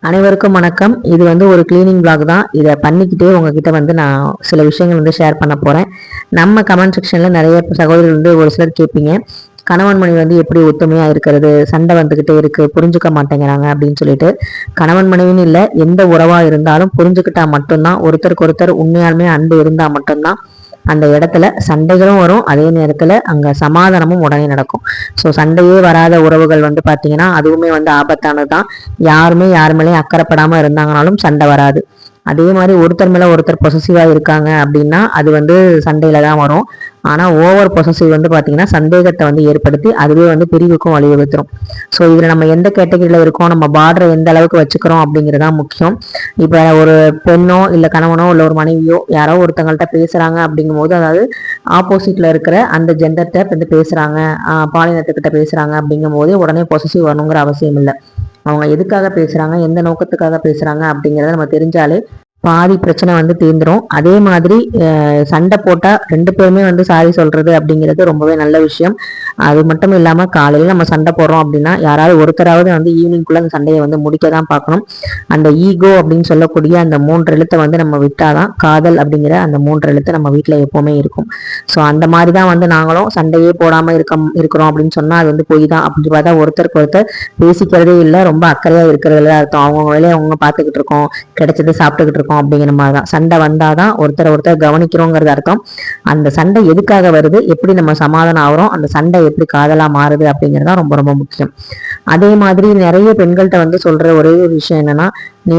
அனைவருக்கும் வணக்கம். இது ஒரு கிளீனிங் vlog தான். இதை பண்ணிக்கிட்டே உங்ககிட்ட நான் சில விஷயங்கள் ஷேர் பண்ண போறேன். நம்ம கமெண்ட் செக்ஷன்ல நிறைய சகோதரர்கள் ஒரு சிலர் கேட்பீங்க, கணவன் மனைவி எப்படி ஒத்துமையா இருக்கிறது, சண்டை வந்துகிட்டே இருக்கு, புரிஞ்சுக்க மாட்டேங்கிறாங்க அப்படின்னு சொல்லிட்டு. கணவன் மனைவின்னு இல்லை, எந்த உறவா இருந்தாலும் புரிஞ்சுக்கிட்டா மட்டும்தான், ஒருத்தருக்கு ஒருத்தர் உண்மையாலுமே அன்பு இருந்தா மட்டும்தான் அந்த இடத்துல சண்டைகளும் வரும், அதே நேரத்துல அங்க சமாதானமும் உடனே நடக்கும். ஸோ சண்டையே வராத உறவுகள் பாத்தீங்கன்னா அதுவுமே ஆபத்தானதுதான். யாருமே யாரு மேலேயும் அக்கறைப்படாம இருந்தாங்கனாலும் சண்டை வராது. அதே மாதிரி ஒருத்தர் மேல ஒருத்தர் பொசசிவா இருக்காங்க அப்படின்னா அது சண்டையில தான் வரும். ஆனா ஓவர் பொசசிவ் பாத்தீங்கன்னா சந்தேகத்தை ஏற்படுத்தி அதுவே பிரிவுக்கும் வழிவகுத்துரும். ஸோ இதுல நம்ம எந்த கேட்டகரியில இருக்கோம், நம்ம பார்டரை எந்த அளவுக்கு வச்சுக்கிறோம் அப்படிங்கிறதா முக்கியம். இப்ப ஒரு பெண்ணோ இல்ல கணவனோ இல்ல ஒரு மனைவியோ யாரோ ஒருத்தங்கள்ட்ட பேசுறாங்க அப்படிங்கும் போது, அதாவது ஆப்போசிட்ல இருக்கிற அந்த ஜெண்டர்கிட்ட பேசுறாங்க, பாலினத்துக்கிட்ட பேசுறாங்க அப்படிங்கும் போது உடனே பொசசிவ் வரணுங்கிற அவசியம் இல்லை. அவங்க எதுக்காக பேசுறாங்க, எந்த நோக்கத்துக்காக பேசுறாங்க அப்படிங்கிறத நம்ம தெரிஞ்சாலே பாதி பிரச்சனை தீர்ந்துரும். அதே மாதிரி சண்டை போட்டா ரெண்டு பேருமே சாரி சொல்றது அப்படிங்கிறது ரொம்பவே நல்ல விஷயம். அது மட்டும் இல்லாம காலையில நம்ம சண்டை போடுறோம் அப்படின்னா யாராவது ஒருத்தராவது ஈவினிங்குள்ள அந்த சண்டையை முடிக்க தான் பார்க்கணும். அந்த ஈகோ அப்படின்னு சொல்லக்கூடிய அந்த 3 எழுத்தை நம்ம விட்டாதான் காதல் அப்படிங்கிற அந்த 3 எழுத்து நம்ம வீட்டுல எப்பவுமே இருக்கும். ஸோ அந்த மாதிரிதான் நாங்களும் சண்டையே போடாம இருக்கிறோம் அப்படின்னு சொன்னா அது பொய் தான். அப்படின்னு பார்த்தா ஒருத்தருக்கு ஒருத்தர் பேசிக்கிறதே இல்லை, ரொம்ப அக்கறையா இருக்கிறதுல அர்த்தம். அவங்க வேலையை அவங்க பார்த்துக்கிட்டு இருக்கோம், கிடைச்சது சாப்பிட்டுக்கிட்டு இருக்கோம் அப்படிங்கிற மாதிரிதான். சண்டை வந்தாதான் ஒருத்தர் கவனிக்கிறோங்கிறது அர்த்தம். அந்த சண்டை எதுக்காக வருது, எப்படி நம்ம சமாதானம் ஆகிறோம், அந்த சண்டை எப்படி காதலா மாறுது அப்படிங்கிறதா ரொம்ப ரொம்ப முக்கியம். அதே மாதிரி நிறைய பெண்கள்கிட்ட சொல்ற ஒரே ஒரு விஷயம் என்னன்னா, நீ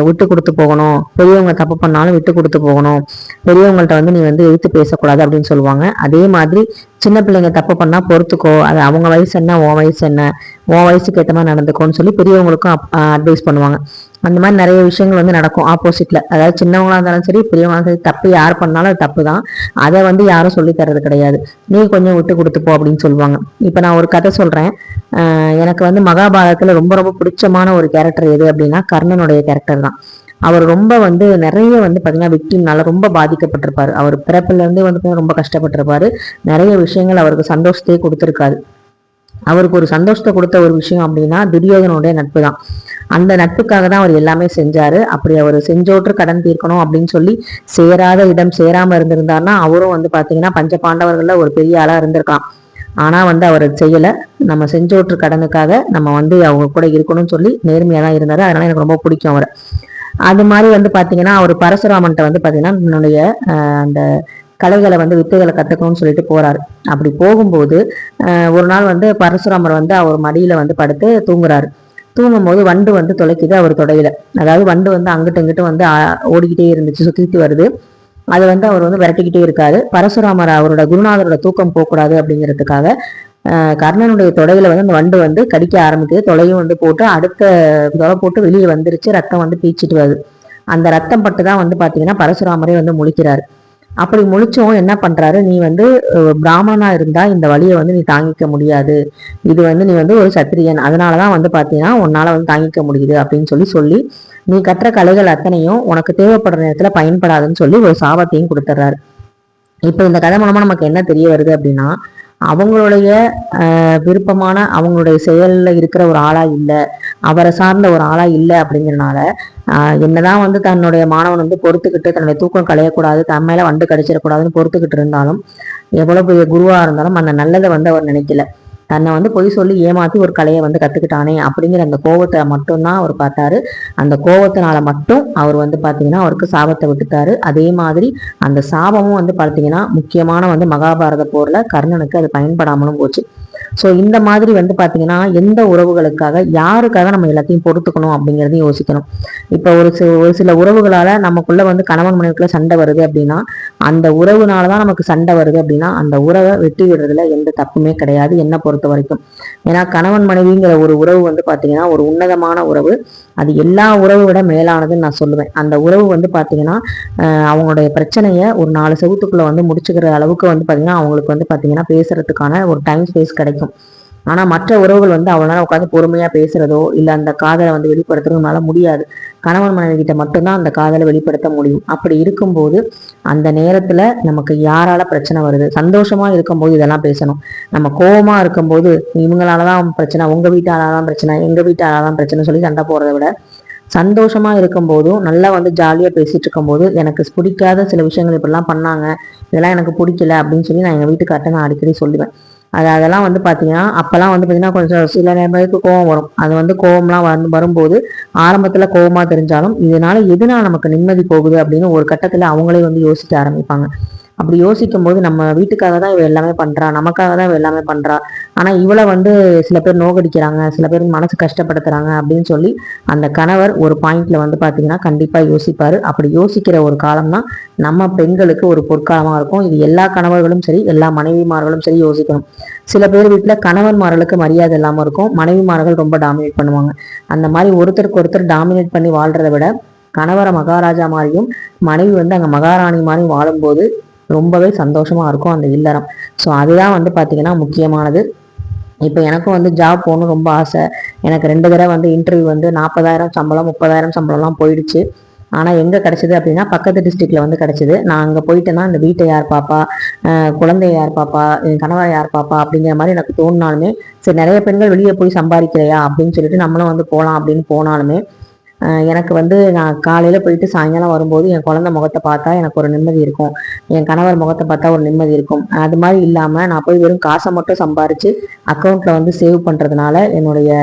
விட்டு கொடுத்து போகணும், பெரியவங்க தப்பு பண்ணாலும் விட்டு கொடுத்து போகணும், பெரியவங்கள்ட்ட நீ எதிர்த்து பேசக்கூடாது அப்படின்னு சொல்லுவாங்க. அதே மாதிரி சின்ன பிள்ளைங்க தப்பு பண்ணா பொறுத்துக்கோ, அது அவங்க வயசு என்ன உன் வயசு என்ன, உன் வயசுக்கு ஏற்ற மாதிரி நடந்துக்கோன்னு சொல்லி பெரியவங்களுக்கும் அட்வைஸ் பண்ணுவாங்க. அந்த மாதிரி நிறைய விஷயங்கள் நடக்கும் ஆப்போசிட்ல. அதாவது சின்னவங்களா இருந்தாலும் சரி பெரியவங்களா சரி, தப்பு யார் பண்ணாலும் அது தப்பு தான். அதை யாரும் சொல்லி தர்றது கிடையாது. நீ கொஞ்சம் விட்டு கொடுத்துப்போ அப்படின்னு சொல்லுவாங்க. இப்ப நான் ஒரு கதை சொல்றேன். எனக்கு மகாபாரதத்துல ரொம்ப ரொம்ப பிடிச்சமான ஒரு கேரக்டர் எது அப்படின்னா கர்ணனுடைய கேரக்டர் தான். அவர் ரொம்ப நிறைய பாத்தீங்கன்னா விக்டிம்னால ரொம்ப பாதிக்கப்பட்டிருப்பாரு. அவர் பிறப்புல இருந்தே ரொம்ப கஷ்டப்பட்டிருப்பாரு. நிறைய விஷயங்கள் அவருக்கு சந்தோஷத்தையே கொடுத்திருக்காது. அவருக்கு ஒரு சந்தோஷத்தை கொடுத்த ஒரு விஷயம் அப்படின்னா துரியோதனுடைய நட்பு தான். அந்த நட்புக்காக தான் அவர் எல்லாமே செஞ்சாரு. அப்படி அவர் செஞ்சோற்று கடன் தீர்க்கணும் அப்படின்னு சொல்லி சேராத இடம் சேராம இருந்திருந்தாருன்னா அவரும் பாத்தீங்கன்னா பஞ்ச பாண்டவர்கள்ல ஒரு பெரிய ஆளா இருந்திருக்கலாம். ஆனா அவர் செய்யல. நம்ம செஞ்சோற்று கடனுக்காக நம்ம அவங்க கூட இருக்கணும்னு சொல்லி நேர்மையா தான் இருந்தாரு. அதனால எனக்கு ரொம்ப பிடிக்கும் அவரை. அது மாதிரி பாத்தீங்கன்னா அவர் பரசுராமன்ட்ட பாத்தீங்கன்னா என்னுடைய அந்த கலைகளை வித்தைகளை கத்துக்கணும்னு சொல்லிட்டு போறாரு. அப்படி போகும்போது ஒரு நாள் பரசுராமர் அவர் மடியில படுத்து தூங்குறாரு. தூங்கும் போது வண்டு தொலைக்குது அவர் தொடையில. அதாவது வண்டு அங்கிட்டு இங்கிட்டு ஓடிக்கிட்டே இருந்துச்சு, சுத்திட்டு வருது. அது அவர் விரட்டிக்கிட்டே இருக்காரு. பரசுராமர் அவரோட குருநாதரோட தூக்கம் போகக்கூடாது அப்படிங்கிறதுக்காக கர்ணனுடைய தொடையில அந்த வண்டு கடிக்க ஆரம்பிக்குது. தொலையும் போட்டு அடுத்த தொலை போட்டு வெளியே வந்துருச்சு. ரத்தம் பீச்சிட்டு வருது. அந்த ரத்தம் பட்டுதான் பாத்தீங்கன்னா பரசுராமரே முழிக்கிறாரு. அப்படி முழிச்சவும் என்ன பண்றாரு, நீ பிராமணனா இருந்தா இந்த வழியை நீ தாங்கிக்க முடியாது, இது நீ ஒரு சத்திரியன், அதனாலதான் பாத்தீங்கன்னா உன்னால தாங்கிக்க முடியுது அப்படின்னு சொல்லி நீ கற்ற கலைகள் அத்தனையும் உனக்கு தேவைப்படுற நேரத்துல பயன்படாதுன்னு சொல்லி ஒரு சாபத்தையும் கொடுத்துட்றாரு. இப்ப இந்த கதை மூலமா நமக்கு என்ன தெரிய வருது அப்படின்னா, அவங்களுடைய விருப்பமான அவங்களுடைய செயல்ல இருக்கிற ஒரு ஆளா இல்லை, அவரை சார்ந்த ஒரு ஆளா இல்லை அப்படிங்கிறனால என்னதான் தன்னுடைய மாணவன் பொறுத்துக்கிட்டு தன்னுடைய தூக்கம் களையக்கூடாது, தன் மேல வண்டு கடிச்சிடக்கூடாதுன்னு பொறுத்துக்கிட்டு இருந்தாலும், எவ்வளவு பெரிய குருவா இருந்தாலும் அந்த நல்லதை அவர் நினைக்கல. தன்னை பொய் சொல்லி ஏமாத்தி ஒரு கலையை கத்துக்கிட்டானே அப்படிங்கிற அந்த கோபத்தை மட்டும்தான் அவர் பார்த்தாரு. அந்த கோபத்தினால மட்டும் அவர் பாத்தீங்கன்னா அவருக்கு சாபத்தை விட்டுட்டாரு. அதே மாதிரி அந்த சாபமும் பாத்தீங்கன்னா முக்கியமான மகாபாரத போர்ல கர்ணனுக்கு அது பயன்படாமலும் போச்சு. ஸோ இந்த மாதிரி பாத்தீங்கன்னா எந்த உறவுகளுக்காக யாருக்காக நம்ம எல்லாத்தையும் பொறுத்துக்கணும் அப்படிங்கிறதையும் யோசிக்கணும். இப்போ ஒரு சில உறவுகளால நமக்குள்ள கணவன் மனைவிக்குள்ள சண்டை வருது அப்படின்னா, அந்த உறவுனாலதான் நமக்கு சண்டை வருது அப்படின்னா அந்த உறவை வெட்டி விடுறதுல எந்த தப்புமே கிடையாது என்னை பொறுத்த வரைக்கும். ஏன்னா கணவன் மனைவிங்கிற ஒரு உறவு பாத்தீங்கன்னா ஒரு உன்னதமான உறவு. அது எல்லா உறவை விட மேலானதுன்னு நான் சொல்லுவேன். அந்த உறவு பாத்தீங்கன்னா அவங்களுடைய பிரச்சனைய ஒரு 4 செவத்துக்குள்ள முடிச்சுக்கிற அளவுக்கு பாத்தீங்கன்னா அவங்களுக்கு பாத்தீங்கன்னா பேசுறதுக்கான ஒரு டைம் ஸ்பேஸ் கிடைக்கும். ஆனா மற்ற உறவுகள் அவங்களால உட்காந்து பொறுமையா பேசுறதோ இல்ல அந்த காதலை வெளிப்படுத்துறதுனால முடியாது. கணவன் மனைவி கிட்ட மட்டும்தான் அந்த காதலை வெளிப்படுத்த முடியும். அப்படி இருக்கும்போது அந்த நேரத்துல நமக்கு யாரால பிரச்சனை வருது? சந்தோஷமா இருக்கும்போது இதெல்லாம் பேசணும். நம்ம கோபமா இருக்கும்போது இவங்களாலதான் பிரச்சனை, உங்க வீட்டாலதான் பிரச்சனை, எங்க வீட்டாலதான் பிரச்சனை சொல்லி சண்டை போறதை விட, சந்தோஷமா இருக்கும் போதும் நல்லா வந்து ஜாலியா பேசிட்டு இருக்கும் போது எனக்கு பிடிக்காத சில விஷயங்கள் இப்படிலாம் பண்ணாங்க, இதெல்லாம் எனக்கு பிடிக்கல அப்படின்னு சொல்லி நான் எங்க வீட்டுக்கார்ட்ட நான் அடிக்கடி சொல்லுவேன். அதெல்லாம் வந்து பாத்தீங்கன்னா அப்பெல்லாம் வந்து பாத்தீங்கன்னா கொஞ்சம் சில நேரத்துக்கு கோவம் வரும். அது வந்து கோவம்லாம் வரும்போது ஆரம்பத்துல கோவமா தெரிஞ்சாலும் இதனால எதுனால நமக்கு நிம்மதி போகுது அப்படின்னு ஒரு கட்டத்துல அவங்களே வந்து யோசிக்க ஆரம்பிப்பாங்க. அப்படி யோசிக்கும் போது நம்ம வீட்டுக்காக தான் இவ எல்லாமே பண்றா, நமக்காக தான் இவ எல்லாமே பண்றா, ஆனா இவளை வந்து சில பேர் நோகடிக்கிறாங்க, சில பேர் மனசு கஷ்டப்படுத்துறாங்க அப்படின்னு சொல்லி அந்த கணவர் ஒரு பாயிண்ட்ல வந்து பாத்தீங்கன்னா கண்டிப்பா யோசிப்பாரு. அப்படி யோசிக்கிற ஒரு காலம் தான் நம்ம பெண்களுக்கு ஒரு பொற்காலமா இருக்கும். இது எல்லா கணவர்களும் சரி, எல்லா மனைவிமார்களும் சரி யோசிக்கணும். சில பேர் வீட்டுல கணவன்மார்களுக்கு மரியாதை இல்லாம இருக்கும், மனைவிமார்கள் ரொம்ப டாமினேட் பண்ணுவாங்க. அந்த மாதிரி ஒருத்தருக்கு ஒருத்தர் டாமினேட் பண்ணி வாழ்றதை விட கணவரை மகாராஜா மாதிரியும் மனைவி வந்து அங்க மகாராணி மாதிரியும் வாழும்போது ரொம்பவே சந்தோஷமா இருக்கும் அந்த இல்லறம். ஸோ அதுதான் வந்து பாத்தீங்கன்னா முக்கியமானது. இப்போ எனக்கும் வந்து ஜாப் போகணும் ரொம்ப ஆசை. எனக்கு 2 தடவை வந்து இன்டர்வியூ வந்து 40,000 சம்பளம் 30,000 சம்பளம்லாம் போயிடுச்சு. ஆனால் எங்கே கிடைச்சிது அப்படின்னா பக்கத்து டிஸ்ட்ரிக்ட்ல வந்து கிடைச்சிது. நான் அங்கே போயிட்டேன்னா இந்த வீட்டை யார் பாப்பா, குழந்தைய யார் பாப்பா, என் கணவரை யார் பாப்பா அப்படிங்கிற மாதிரி எனக்கு தோணினாலுமே, சரி நிறைய பெண்கள் வெளியே போய் சம்பாதிக்கிறையா அப்படின்னு சொல்லிட்டு நம்மளும் வந்து போகலாம் அப்படின்னு போனாலுமே எனக்கு வந்து நான் காலையில போயிட்டு சாயங்காலம் வரும்போது என் குழந்தை முகத்தை பார்த்தா எனக்கு ஒரு நிம்மதி இருக்கும், என் கணவர் முகத்தை பார்த்தா ஒரு நிம்மதி இருக்கும். அது மாதிரி இல்லாம நான் போய் வெறும் காசை மட்டும் சம்பாரிச்சு அக்கௌண்ட்ல வந்து சேவ் பண்றதுனால என்னுடைய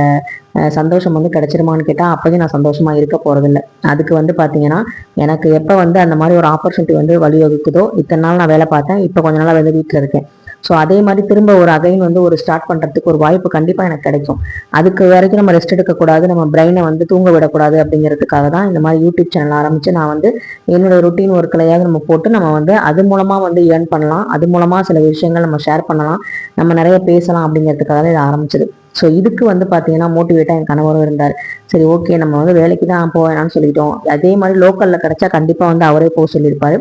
சந்தோஷம் வந்து கிடைச்சிருமான்னு கேட்டா அப்போதையும் நான் சந்தோஷமா இருக்க போறதில்லை. அதுக்கு வந்து பாத்தீங்கன்னா எனக்கு எப்ப வந்து அந்த மாதிரி ஒரு ஆப்பர்ச்சுனிட்டி வந்து வழிவகுக்குதோ, இத்தனை நாள் நான் வேலை பார்த்தேன், இப்போ கொஞ்ச நாள் வந்து வீட்டுல இருக்கேன். ஸோ அதே மாதிரி திரும்ப ஒரு அகைன் வந்து ஒரு ஸ்டார்ட் பண்றதுக்கு ஒரு வாய்ப்பு கண்டிப்பா எனக்கு கிடைக்கும். அதுக்கு வரைக்கும் நம்ம ரெஸ்ட் எடுக்கக்கூடாது, நம்ம பிரெயினை வந்து தூங்க விடக்கூடாது அப்படிங்கிறதுக்காக தான் இந்த மாதிரி யூடியூப் சேனல் ஆரம்பிச்சு நான் வந்து என்னோட ருட்டீன் ஒர்க்களையாவது நம்ம போட்டு நம்ம வந்து அது மூலமா வந்து ஏர்ன் பண்ணலாம், அது மூலமா சில விஷயங்கள் நம்ம ஷேர் பண்ணலாம், நம்ம நிறைய பேசலாம் அப்படிங்கிறதுக்காக தான் இது ஆரம்பிச்சது. ஸோ இதுக்கு வந்து பார்த்தீங்கன்னா மோட்டிவேட்டாக என் கணவரும் இருந்தார். சரி ஓகே நம்ம வந்து வேலைக்கு தான் போவேனான்னு சொல்லிட்டோம். அதே மாதிரி லோக்கலில் கிடைச்சா கண்டிப்பாக வந்து அவரே போக சொல்லியிருப்பாரு.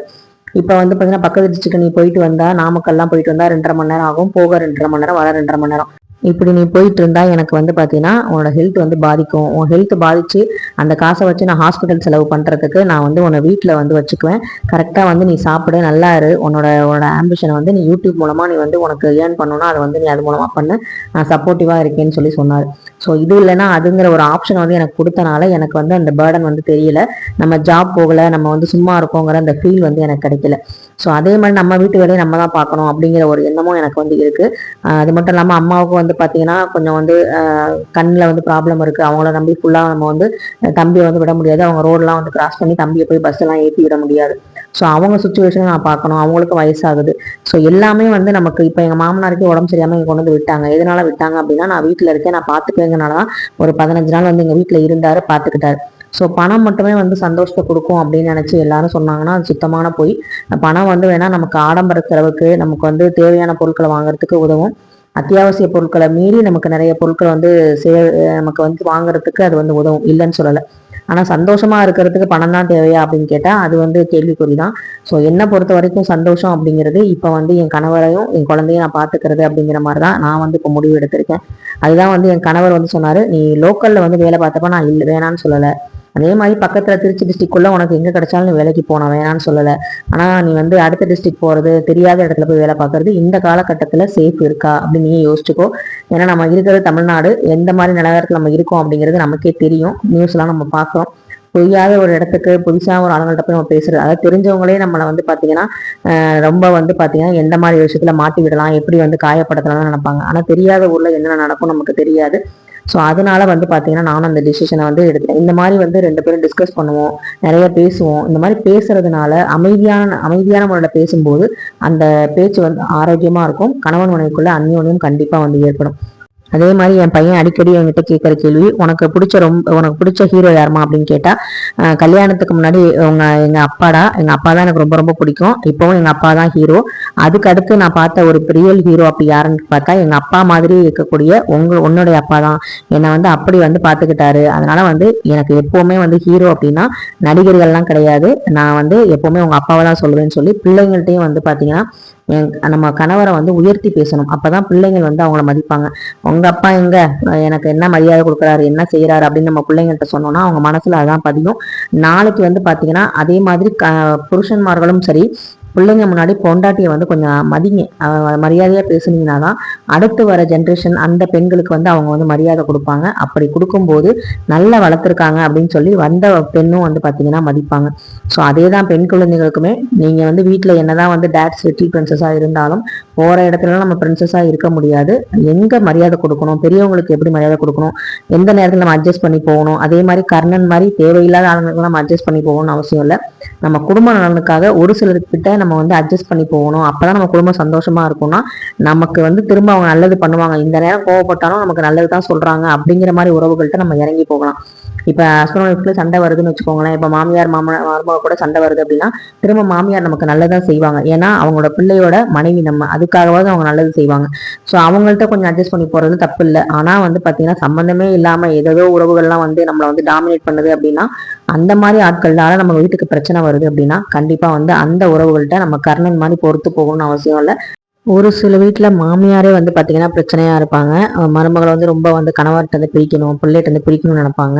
இப்போ வந்து பார்த்தீங்கன்னா பக்கத்து டிஸ்ட்ரிக்ட் நீ போயிட்டு வந்தா, நாமக்கல்லாம் போயிட்டு வந்தா 2.5 மணி நேரம் ஆகும், போக 2.5 மணி நேரம், வர 2.5 மணி நேரம். இப்படி நீ போயிட்டு இருந்தா எனக்கு வந்து பார்த்தீங்கன்னா உன்னோட ஹெல்த் வந்து பாதிக்கும். உன் ஹெல்த் பாதிச்சு அந்த காசை வச்சு நான் ஹாஸ்பிட்டல் செலவு பண்ணுறதுக்கு நான் வந்து உன்னை வீட்டில் வந்து வச்சுக்குவேன். கரெக்டாக வந்து நீ சாப்பிடு, நல்லா இரு, உன்னோட ஆம்பிஷனை வந்து நீ யூடியூப் மூலமாக நீ வந்து உனக்கு ஏர்ன் பண்ணணும்னா அதை வந்து நீ அது மூலமாக பண்ணு, நான் சப்போர்ட்டிவாக இருக்கேன்னு சொல்லி சொன்னார். ஸோ இது இல்லைன்னா அதுங்கிற ஒரு ஆப்ஷன் வந்து எனக்கு கொடுத்தனால எனக்கு வந்து அந்த பேர்டன் வந்து தெரியல. நம்ம ஜாப் போகலை, நம்ம வந்து சும்மா இருக்கோங்கிற அந்த ஃபீல் வந்து எனக்கு கிடைக்கல. ஸோ அதே மாதிரி நம்ம வீட்டு வேலையை நம்ம தான் பார்க்கணும் அப்படிங்கிற ஒரு எண்ணமும் எனக்கு வந்து இருக்கு. அது மட்டும் இல்லாமல் அம்மாவுக்கும் வந்து பார்த்தீங்கன்னா கொஞ்சம் வந்து கண்ணில் வந்து ப்ராப்ளம் இருக்கு. அவங்கள நம்பி ஃபுல்லாக நம்ம வந்து தம்பியை வந்து விட முடியாது. அவங்க ரோடெலாம் வந்து கிராஸ் பண்ணி தம்பியை போய் பஸ் எல்லாம் ஏற்றி விட முடியாது. ஸோ அவங்க சுச்சுவேஷனை நான் பார்க்கணும், அவங்களுக்கு வயசாகுது. ஸோ எல்லாமே வந்து நமக்கு இப்போ எங்கள் மாமனாருக்கே உடம்பு சரியாமல் இங்கே கொண்டு வந்து விட்டாங்க. எதனால விட்டாங்க அப்படின்னா நான் வீட்டில் இருக்கேன், நான் பார்த்துக்குவேங்கனால தான் ஒரு 15 நாள் வந்து எங்கள் வீட்டில் இருந்தாரு, பார்த்துக்கிட்டாரு. ஸோ பணம் மட்டுமே வந்து சந்தோஷத்தை கொடுக்கும் அப்படின்னு நினச்சி எல்லாரும் சொன்னாங்கன்னா அது சுத்தமான போய். பணம் வந்து வேணா நமக்கு ஆடம்பர செலவுக்கு, நமக்கு வந்து தேவையான பொருட்களை வாங்குறதுக்கு உதவும். அத்தியாவசிய பொருட்களை மீறி நமக்கு நிறைய பொருட்களை வந்து நமக்கு வந்து வாங்குறதுக்கு அது வந்து உதவும், இல்லைன்னு சொல்லலை. ஆனா சந்தோஷமா இருக்கிறதுக்கு பணம் தான் தேவையா அப்படின்னு கேட்டா அது வந்து கேள்விக்குறிதான். ஸோ என்னை பொறுத்த வரைக்கும் சந்தோஷம் அப்படிங்கிறது இப்ப வந்து என் கணவரையும் என் குழந்தையும் நான் பாத்துக்கிறது அப்படிங்கிற மாதிரிதான் நான் வந்து இப்ப முடிவு எடுத்திருக்கேன். அதுதான் வந்து என் கணவர் வந்து சொன்னாரு, நீ லோக்கல்ல வந்து வேலை பார்த்தப்ப நான் இல்லை வேணான்னு சொல்லலை, அதே மாதிரி பக்கத்துல திருச்சி டிஸ்ட்ரிக்ட்குள்ள உனக்கு எங்க கிடைச்சாலும் நீ வேலைக்கு போன வேணான்னு சொல்லலை, ஆனா நீ வந்து அடுத்த டிஸ்ட்ரிக்ட் போறது, தெரியாத இடத்துல போய் வேலை பார்க்கறது இந்த காலகட்டத்துல சேஃப் இருக்கா அப்படின்னு நீ யோசிச்சுக்கோ. ஏன்னா நம்ம இருக்கிறது தமிழ்நாடு, எந்த மாதிரி நிலவரத்துல நம்ம இருக்கோம் அப்படிங்கிறது நமக்கே தெரியும், நியூஸ் எல்லாம் நம்ம பார்க்கிறோம். புரியாத ஒரு இடத்துக்கு புதுசா ஒரு ஆளுங்கள்ட்ட போய் நம்ம பேசுறது, அதாவது தெரிஞ்சவங்களே நம்மளை வந்து பாத்தீங்கன்னா ரொம்ப வந்து பாத்தீங்கன்னா எந்த மாதிரி விஷயத்துல மாட்டி விடலாம், எப்படி வந்து காயப்படுத்தலாம்னு நினைப்பாங்க. ஆனா தெரியாத ஊர்ல என்னென்ன நடக்கும் நமக்கு தெரியாது. ஸோ அதனால வந்து பாத்தீங்கன்னா நானும் அந்த டிசிஷனை வந்து எடுத்தேன். இந்த மாதிரி வந்து 2 பேரும் டிஸ்கஸ் பண்ணுவோம், நிறைய பேசுவோம். இந்த மாதிரி பேசுறதுனால அமைதியான முறையில பேசும்போது அந்த பேச்சு வந்து ஆரோக்கியமா இருக்கும். கணவன் மனைவிக்குள்ள அந்யோன்யம் கண்டிப்பா வந்து ஏற்படும். அதே மாதிரி என் பையன் அடிக்கடி என்கிட்ட கேட்குற கேள்வி, உனக்கு பிடிச்ச ஹீரோ யாருமா அப்படின்னு கேட்டா, கல்யாணத்துக்கு முன்னாடி எங்க அப்பா தான் எனக்கு ரொம்ப ரொம்ப பிடிக்கும், இப்பவும் எங்க அப்பா தான் ஹீரோ. அதுக்கு அடுத்து நான் பார்த்த ஒரு ரியல் ஹீரோ அப்படி யாருன்னு பார்த்தா எங்க அப்பா மாதிரி இருக்கக்கூடிய உன்னுடைய அப்பா தான் என்னை வந்து அப்படி வந்து பார்த்துக்கிட்டாரு. அதனால வந்து எனக்கு எப்பவுமே வந்து ஹீரோ அப்படின்னா நடிகர்கள்லாம் கிடையாது, நான் வந்து எப்பவுமே உங்க அப்பாவை தான் சொல்லுவேன்னு சொல்லி பிள்ளைங்கள்ட்டையும் வந்து பாத்தீங்கன்னா நம்ம கணவரை வந்து உயர்த்தி பேசணும். அப்பதான் பிள்ளைங்கள் வந்து அவங்கள மதிப்பாங்க. உங்க அப்பா எங்க, எனக்கு என்ன மரியாதை கொடுக்குறாரு, என்ன செய்யறாரு அப்படின்னு நம்ம பிள்ளைங்கள்ட்ட சொன்னோம்னா அவங்க மனசுல அதான் பதியும். நாளைக்கு வந்து பாத்தீங்கன்னா அதே மாதிரி புருஷன்மார்களும் சரி, பிள்ளைங்க முன்னாடி பொண்டாட்டியை வந்து கொஞ்சம் மதிங்க, மரியாதையா பேசுனீங்கன்னா தான் அடுத்து வர ஜென்ரேஷன் அந்த பெண்களுக்கு வந்து அவங்க வந்து மரியாதை கொடுப்பாங்க. அப்படி கொடுக்கும்போது நல்லா வளர்த்துருக்காங்க அப்படின்னு சொல்லி வந்த பெண்ணும் வந்து பாத்தீங்கன்னா மதிப்பாங்க. ஸோ அதே தான் பெண் குழந்தைகளுக்குமே. நீங்க வந்து வீட்டுல என்னதான் வந்து டேட்ஸ் லிட்டில் பிரின்சஸா இருந்தாலும் போற இடத்துல நம்ம பிரின்சஸா இருக்க முடியாது. எங்க மரியாதை கொடுக்கணும், பெரியவங்களுக்கு எப்படி மரியாதை கொடுக்கணும், எந்த நேரத்தில் நம்ம அட்ஜஸ்ட் பண்ணி போகணும், அதே மாதிரி கர்ணன் மாதிரி தேவையில்லாத ஆளுங்களுக்கு நம்ம அட்ஜஸ்ட் பண்ணி போகணும்னு அவசியம் இல்லை. நம்ம குடும்ப நலனுக்காக ஒரு சிலர்கிட்ட நம்ம வந்து அட்ஜஸ்ட் பண்ணி போகணும். அப்பதான் நம்ம குடும்பம் சந்தோஷமா இருக்கும்னா நமக்கு வந்து திரும்ப அவங்க நல்லது பண்ணுவாங்க. இந்த நேரம் கோவப்பட்டாலும் நமக்கு நல்லது தான் சொல்றாங்க அப்படிங்கிற மாதிரி உறவுகள்கிட்ட நம்ம இறங்கி போகலாம். இப்ப ஹஸ்பண்ட் ஒய்ஃப்ல சண்டை வருதுன்னு வச்சுக்கோங்களேன். இப்ப மாமியார் மருமக கூட சண்டை வருது அப்படின்னா திரும்ப மாமியார் நமக்கு நல்லதான் செய்வாங்க. ஏன்னா அவங்களோட பிள்ளையோட மனைவி, நம்ம அதுக்காகவாவது அவங்க நல்லது செய்வாங்க. ஸோ அவங்கள்ட்ட கொஞ்சம் அட்ஜஸ்ட் பண்ணி போறது தப்பு இல்லை. ஆனா வந்து பாத்தீங்கன்னா சம்பந்தமே இல்லாம ஏதோ உறவுகள்லாம் வந்து நம்மளை வந்து டாமினேட் பண்ணுது அப்படின்னா அந்த மாதிரி ஆட்கள்னால நம்ம வீட்டுக்கு பிரச்சனை வருது அப்படின்னா கண்டிப்பா வந்து அந்த உறவுகள்கிட்ட நம்ம கர்ணன் மாதிரி பொறுத்து போகணும்னு அவசியம் இல்லை. ஒரு சில வீட்டுல மாமியாரே வந்து பாத்தீங்கன்னா பிரச்சனையா இருப்பாங்க. மருமகளை வந்து ரொம்ப வந்து கணவர்கிட்ட வந்து பிரிக்கணும், பிள்ளைகிட்ட வந்து பிரிக்கணும்னு நினைப்பாங்க.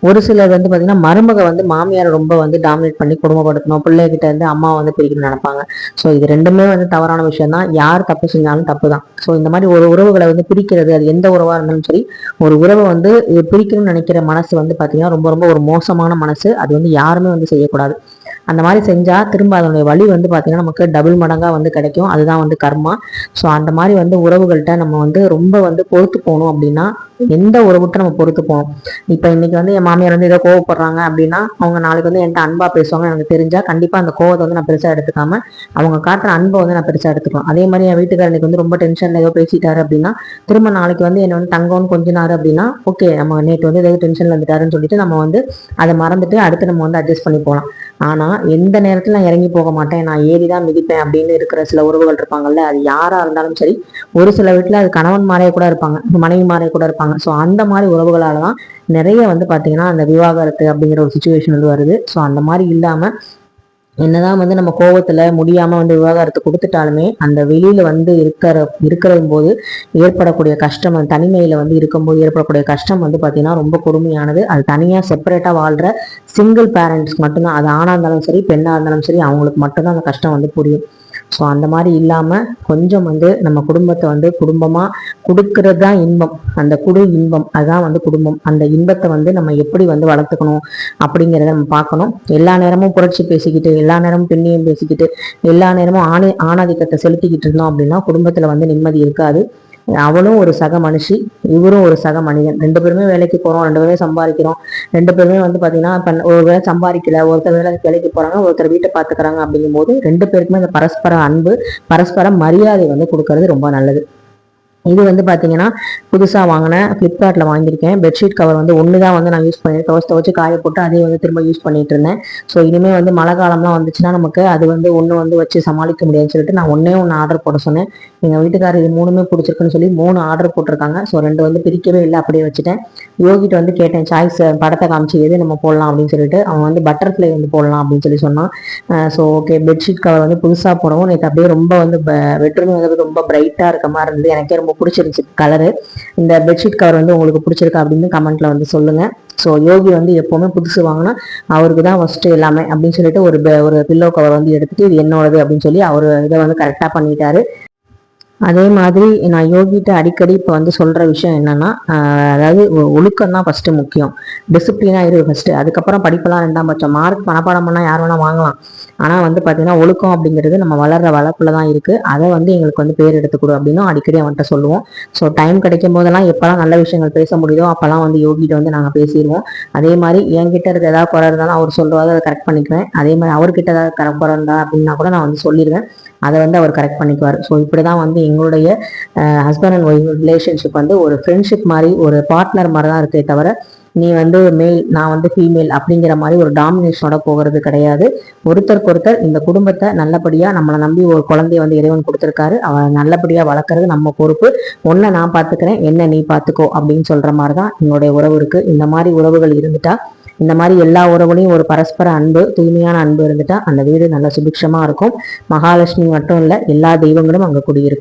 ஒரு சிலர் வந்து பாத்தீங்கன்னா மருமக வந்து மாமியாரை ரொம்ப வந்து டாமினேட் பண்ணி குடும்பப்படுத்தணும், பிள்ளைகிட்ட இருந்து அம்மாவை வந்து பிரிக்கணும்னு நினைப்பாங்க. ஸோ இது ரெண்டுமே வந்து தவறான விஷயம் தான். யார் தப்பு செஞ்சாலும் தப்பு தான். ஸோ இந்த மாதிரி ஒரு உறவுகளை வந்து பிரிக்கிறது, அது எந்த உறவா இருந்தாலும் சரி, ஒரு உறவை வந்து பிரிக்கணும்னு நினைக்கிற மனசு வந்து பாத்தீங்கன்னா ரொம்ப ரொம்ப ஒரு மோசமான மனசு. அது வந்து யாருமே வந்து செய்யக்கூடாது. அந்த மாதிரி செஞ்சா திரும்ப அதனுடைய வழி வந்து பாத்தீங்கன்னா நமக்கு டபுள் மடங்கா வந்து கிடைக்கும். அதுதான் வந்து கர்மா. ஸோ அந்த மாதிரி வந்து உறவுகள்கிட்ட நம்ம வந்து ரொம்ப வந்து பொறுத்து போகணும். அப்படின்னா எந்த உறவுகிட்ட நம்ம பொறுத்து போகணும். இப்ப இன்னைக்கு வந்து என் மாமியார் வந்து ஏதோ கோவப்படுறாங்க அப்படின்னா அவங்க நாளைக்கு வந்து என்கிட்ட அன்பா பேசுவாங்க எனக்கு தெரிஞ்சா கண்டிப்பா அந்த கோவத்தை வந்து நான் பெருசா எடுத்துக்காம அவங்க காட்டுற அன்பை வந்து நான் பெருசா எடுத்துக்கலாம். அதே மாதிரி என் வீட்டுக்காரனுக்கு வந்து ரொம்ப டென்ஷன்ல ஏதோ பேசிட்டாரு அப்படின்னா திரும்ப நாளைக்கு வந்து என்ன வந்து தங்கம்னு கொஞ்சினாரு அப்படின்னா ஓகே, நம்ம நேற்று வந்து ஏதோ டென்ஷன்ல வந்துட்டாருன்னு சொல்லிட்டு நம்ம வந்து அதை மறந்துட்டு அடுத்து நம்ம வந்து அட்ஜஸ்ட் பண்ணி போகலாம். ஆனா எந்த நேரத்துல நான் இறங்கி போக மாட்டேன், நான் ஏறிதான் மிதிப்பேன் அப்படின்னு இருக்கிற சில உறவுகள் இருப்பாங்கல்ல, அது யாரா இருந்தாலும் சரி. ஒரு சில வீட்டுல அது கணவன் மாறைய கூட இருப்பாங்க, மனைவி மாறைய கூட இருப்பாங்க. ஸோ அந்த மாதிரி உறவுகளாலதான் நிறைய வந்து பாத்தீங்கன்னா அந்த விவாகரத்து அப்படிங்கிற ஒரு சுச்சுவேஷன் வந்து வருது. ஸோ அந்த மாதிரி இல்லாம என்னதான் வந்து நம்ம கோவத்துல முடியாம வந்து விவாகரத்து கொடுத்துட்டாலுமே அந்த வெளியில வந்து இருக்கிற போது ஏற்படக்கூடிய கஷ்டம், அந்த தனிமையில வந்து இருக்கும்போது ஏற்படக்கூடிய கஷ்டம் வந்து பாத்தீங்கன்னா ரொம்ப கொடுமையானது. அது தனியா செப்பரேட்டா வாழ்ற சிங்கிள் பேரண்ட்ஸ்க்கு மட்டும்தான், அது ஆணா இருந்தாலும் சரி பெண்ணா இருந்தாலும் சரி, அவங்களுக்கு மட்டும்தான் அந்த கஷ்டம் வந்து புரியும். ஸோ அந்த மாதிரி இல்லாம கொஞ்சம் வந்து நம்ம குடும்பத்தை வந்து குடும்பமா கொடுக்கறது தான் இன்பம். அந்த இன்பம் அதுதான் வந்து குடும்பம். அந்த இன்பத்தை வந்து நம்ம எப்படி வந்து வளர்த்துக்கணும் அப்படிங்கிறத நம்ம பார்க்கணும். எல்லா நேரமும் புரட்சி பேசிக்கிட்டு, எல்லா நேரமும் பெண்ணியம் பேசிக்கிட்டு, எல்லா நேரமும் ஆணாதிக்கத்தை செலுத்திக்கிட்டு இருந்தோம் அப்படின்னா குடும்பத்துல வந்து நிம்மதி இருக்காது. அவளும் ஒரு சக மனுஷி, இவரும் ஒரு சக மனிதன். ரெண்டு பேருமே வேலைக்கு போறோம், ரெண்டு பேருமே சம்பாதிக்கிறோம். ரெண்டு பேருமே வந்து பாத்தீங்கன்னா ஒரு வேலை சம்பாதிக்கல, ஒருத்தர் வேலைக்கு போறாங்க, ஒருத்தர் வீட்டை பாத்துக்கிறாங்க. அப்படிங்கும் போது ரெண்டு பேருக்குமே அந்த பரஸ்பர அன்பு, பரஸ்பர மரியாதை வந்து கொடுக்கறது ரொம்ப நல்லது. இது வந்து பாத்தீங்கன்னா புதுசா வாங்கின பிளிப்கார்ட்ல வாங்கியிருக்கேன். பெட்ஷீட் கவர் வந்து ஒண்ணுதான் வந்து நான் யூஸ் பண்ணி துவச்சு காய போட்டு அதே வந்து திரும்ப யூஸ் பண்ணிட்டு இருந்தேன். ஸோ இனிமே வந்து மழை காலம்லாம் வந்துச்சுன்னா நமக்கு அது வந்து ஒண்ணு வந்து வச்சு சமாளிக்க முடியாதுன்னு சொல்லிட்டு நான் ஒன்னே ஒன்று ஆர்டர் போட சொன்னேன். எங்க வீட்டுக்காரர் இது மூணுமே பிடிச்சிருக்குன்னு சொல்லி 3 ஆர்டர் போட்டிருக்காங்க. ஸோ 2 வந்து பிரிக்கவே இல்லை, அப்படியே வச்சுட்டேன். யோகிட்ட வந்து கேட்டேன் சாய்ஸ், படத்தை காமிச்சு எது நம்ம போடலாம் அப்படின்னு சொல்லிட்டு. அவன் வந்து பட்டர்ஃப்ளை வந்து போடலாம் அப்படின்னு சொல்லி சொன்னான். ஸோ ஓகே, பெட்ஷீட் கவர் வந்து புதுசா போடவும் நேற்று அப்படியே ரொம்ப வந்து பெட்ரூம் வந்து ரொம்ப பிரைட்டா இருக்க மாதிரி இருந்தது. எனக்கே ரொம்ப பிடிச்சிருந்துச்சு கலரு. இந்த பெட்ஷீட் கவர் வந்து உங்களுக்கு பிடிச்சிருக்கா அப்படின்னு கமெண்ட்ல வந்து சொல்லுங்க. ஸோ யோகி வந்து எப்பவுமே புதுசு வாங்கினா அவருக்கு தான் ஃபர்ஸ்ட் எல்லாமே அப்படின்னு சொல்லிட்டு ஒரு பில்லோ கவர் வந்து எடுத்துட்டு இது என்னோடது அப்படின்னு சொல்லி அவர் இதை வந்து கரெக்டா பண்ணிட்டாரு. அதே மாதிரி நான் யோகிட்ட அடிக்கடி இப்போ வந்து சொல்ற விஷயம் என்னன்னா, அதாவது ஒழுக்கம் தான் ஃபர்ஸ்ட் முக்கியம். டிசிப்ளினா இரு ஃபர்ஸ்ட், அதுக்கப்புறம் படிப்பெல்லாம் 2ஆம் பட்சம். மார்க் மனப்பாடம் பண்ணா யார் வேணா வாங்கலாம். ஆனா வந்து பாத்தீங்கன்னா ஒழுக்கம் அப்படிங்கிறது நம்ம வளர்ற வளர்ப்புலதான் இருக்கு. அதை வந்து எங்களுக்கு வந்து பேர் எடுத்துக்கொடு அப்படின்னு அடிக்கடி அவன்கிட்ட சொல்லுவோம். ஸோ டைம் கிடைக்கும் போதெல்லாம் எப்பெல்லாம் நல்ல விஷயங்கள் பேச முடியுதோ அப்பெல்லாம் வந்து யோகிட்ட வந்து நாங்கள் பேசிடுவோம். அதே மாதிரி என்கிட்ட இருக்க ஏதாவது குறை இருந்தாலும் அவர் சொல்லுவாரு, அதை கரெக்ட் பண்ணிக்குவேன். அதே மாதிரி அவர்கிட்ட ஏதாவது குறை இருந்தா அப்படின்னா கூட நான் வந்து சொல்லிடுவேன். அதை வந்து அவர் கரெக்ட் பண்ணிக்குவார். ஸோ இப்படிதான் வந்து எங்களுடைய ஹஸ்பண்ட் அண்ட் ஒய்ஃப் ரிலேஷன்ஷிப் வந்து ஒரு ஃப்ரெண்ட்ஷிப் மாதிரி, ஒரு பார்ட்னர் மாதிரி தான் இருக்கே தவிர நீ வந்து மேல் நான் வந்து ஃபீமேல் அப்படிங்கிற மாதிரி ஒரு டாமினேஷனோட போகிறது கிடையாது. ஒருத்தருக்கு ஒருத்தர் இந்த குடும்பத்தை நல்லபடியா நம்மளை நம்பி ஒரு குழந்தைய வந்து இறைவன் கொடுத்துருக்காரு, அவன் நல்லபடியா வளர்க்கறது நம்ம பொறுப்பு. ஒன்ன நான் பாத்துக்கிறேன், என்ன நீ பாத்துக்கோ அப்படின்னு சொல்ற மாதிரிதான் எங்களுடைய உறவு இருக்கு. இந்த மாதிரி உறவுகள் இருந்துட்டா இந்த மாதிரி எல்லா உறவுலையும் ஒரு பரஸ்பர அன்பு, தூய்மையான அன்பு இருந்துட்டா அந்த வீடு நல்ல சுபிக்ஷமா இருக்கும். மகாலட்சுமி மட்டும் இல்லை, எல்லா தெய்வங்களும் அங்கே குடியிருக்கும்.